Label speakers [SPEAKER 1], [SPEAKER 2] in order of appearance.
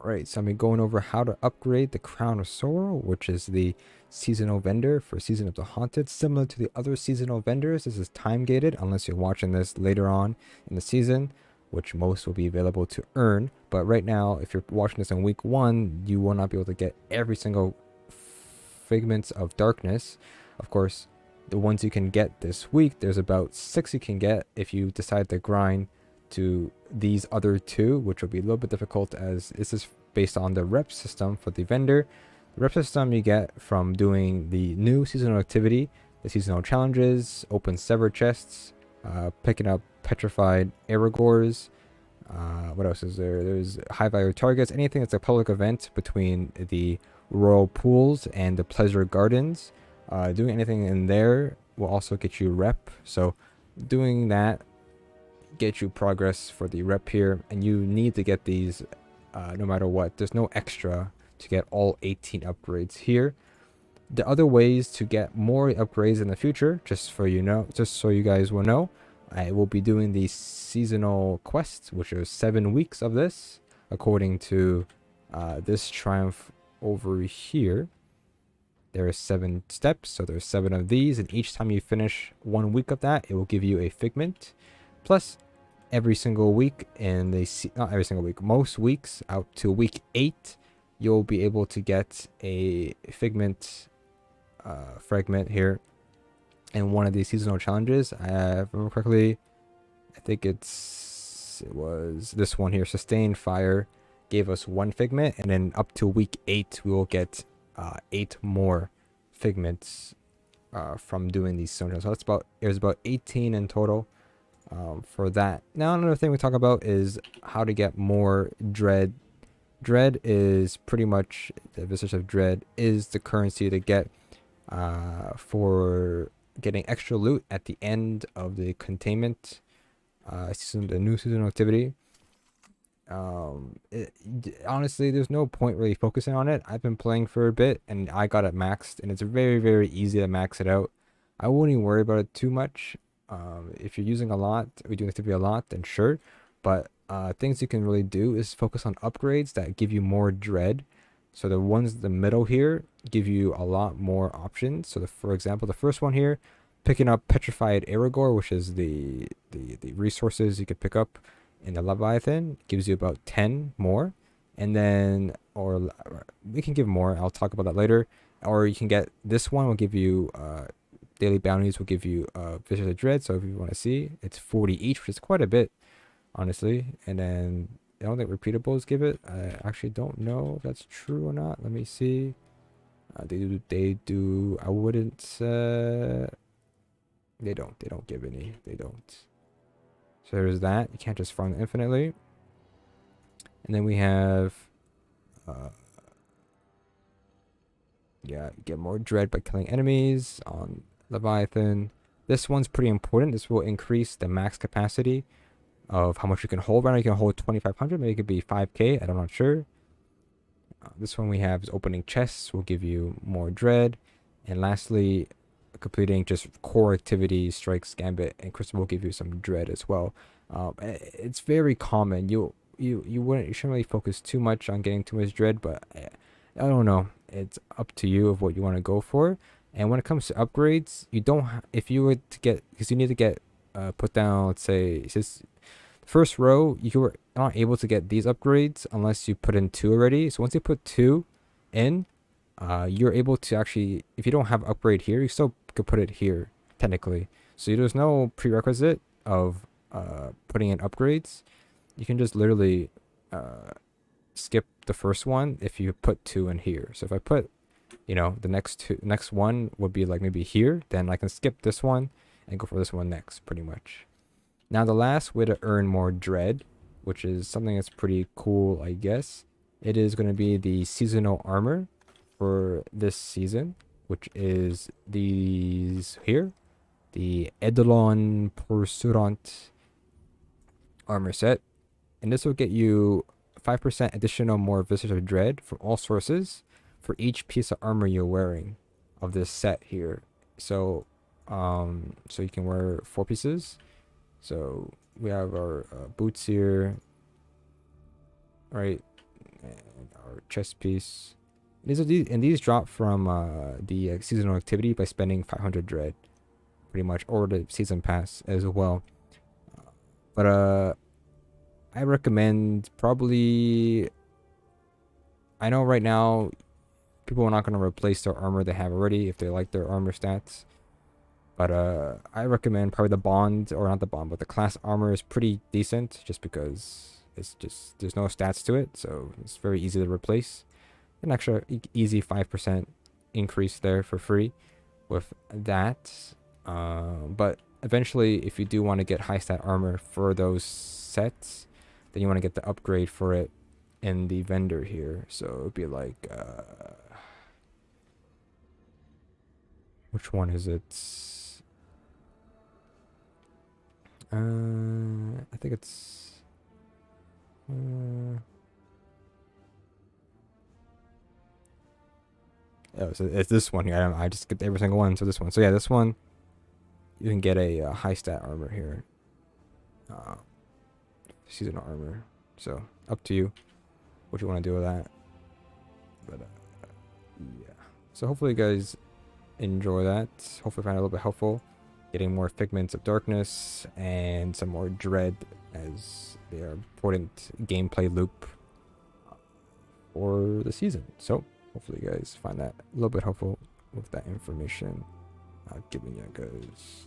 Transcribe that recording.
[SPEAKER 1] Alright, so I'm going over how to upgrade the Crown of Sorrow, which is the seasonal vendor for Season of the Haunted. Similar to the other seasonal vendors, this is time gated, unless you're watching this later on in the season, which most will be available to earn. But right now, if you're watching this in week 1, you will not be able to get every single Figments of Darkness. Of course, the ones you can get this week, there's about 6 you can get if you decide to grind to these other 2, which will be a little bit difficult as this is based on the rep system for the vendor. The rep system you get from doing the new seasonal activity, the seasonal challenges, open sever chests, picking up petrified Aragors. What else is there? There's high value targets, anything that's a public event between the royal pools and the pleasure gardens. Doing anything in there will also get you rep. So doing that get you progress for the rep here, and you need to get these no matter what. There's no extra to get all 18 upgrades here. The other ways to get more upgrades in the future, just so you guys will know, I will be doing the seasonal quests, which are 7 weeks of this, according to this triumph over here. There are 7 steps, so there's 7 of these, and each time you finish 1 week of that, it will give you a figment. Plus, every single week in the not every single week, most weeks out to week 8, you'll be able to get a figment fragment here in one of these seasonal challenges. If I remember correctly, I think it was this one here. Sustained Fire gave us 1 figment, and then up to week 8, we will get 8 more figments from doing these seasonal challenges. So there's about 18 in total. For that. Now another thing we talk about is how to get more dread. Dread is pretty much, the Vestige of Dread is the currency to get for getting extra loot at the end of the containment season, the new seasonal activity. Honestly, there's no point really focusing on it. I've been playing for a bit and I got it maxed, and it's very, very easy to max it out. I wouldn't even worry about it too much. If you're using a lot, or doing activity a lot, then sure. But things you can really do is focus on upgrades that give you more dread. So the ones in the middle here give you a lot more options. So for example, the first one here, picking up petrified Aragor, which is the resources you could pick up in the Leviathan, gives you about 10 more. And then, or we can give more, I'll talk about that later. Or you can get this one, will give you daily bounties, will give you Vestige of Dread. So if you want to see, it's 40 each, which is quite a bit, honestly. And then I don't think repeatables give it. I actually don't know if that's true or not. Let me see. They do. I wouldn't. They don't give any. They don't. So there's that. You can't just farm infinitely. And then we have. Yeah, get more dread by killing enemies on Leviathan. This one's pretty important. This will increase the max capacity of how much you can hold. Right now you can hold 2,500. Maybe it could be 5k. I'm not sure. This one we have is opening chests will give you more dread. And lastly, completing just core activities, strikes, gambit, and crystal will give you some dread as well. It's very common. You shouldn't really focus too much on getting too much dread, but I don't know. It's up to you of what you want to go for. And when it comes to upgrades, you don't if you were to get, because you need to get put down, let's say it's just first row, you were not able to get these upgrades unless you put in 2 already. So once you put 2 in, you're able to actually, if you don't have upgrade here, you still could put it here technically. So there's no prerequisite of putting in upgrades. You can just literally skip the first one if you put 2 in here. So if I put, the next one would be like maybe here, then I can skip this one and go for this one next, pretty much. Now the last way to earn more dread, which is something that's pretty cool, I guess, it is going to be the seasonal armor for this season, which is these here, the Eidolon Pursuant armor set. And this will get you 5% additional more Vestige of Dread from all sources for each piece of armor you're wearing of this set here. So so you can wear 4 pieces. So we have our boots here, right? our chest piece. These drop from the seasonal activity by spending 500 dread, pretty much, or the season pass as well. But I recommend probably. I know right now people are not going to replace their armor they have already if they like their armor stats. But I recommend probably the bond, or not the bond, but the class armor is pretty decent, just because it's just there's no stats to it, so it's very easy to replace. An extra easy 5% increase there for free with that. But eventually, if you do want to get high stat armor for those sets, then you want to get the upgrade for it in the vendor here. So it would be like, which one is it? I think it's. Oh, so it's this one here. I just get every single one. So this one. So yeah, this one, you can get a high stat armor here. Seasonal armor. So up to you what you want to do with that. But yeah. So hopefully you guys enjoy that. Hopefully find it a little bit helpful. Getting more Figments of Darkness and some more Dread as they are important gameplay loop for the season. So hopefully you guys find that a little bit helpful with that information I've given you guys.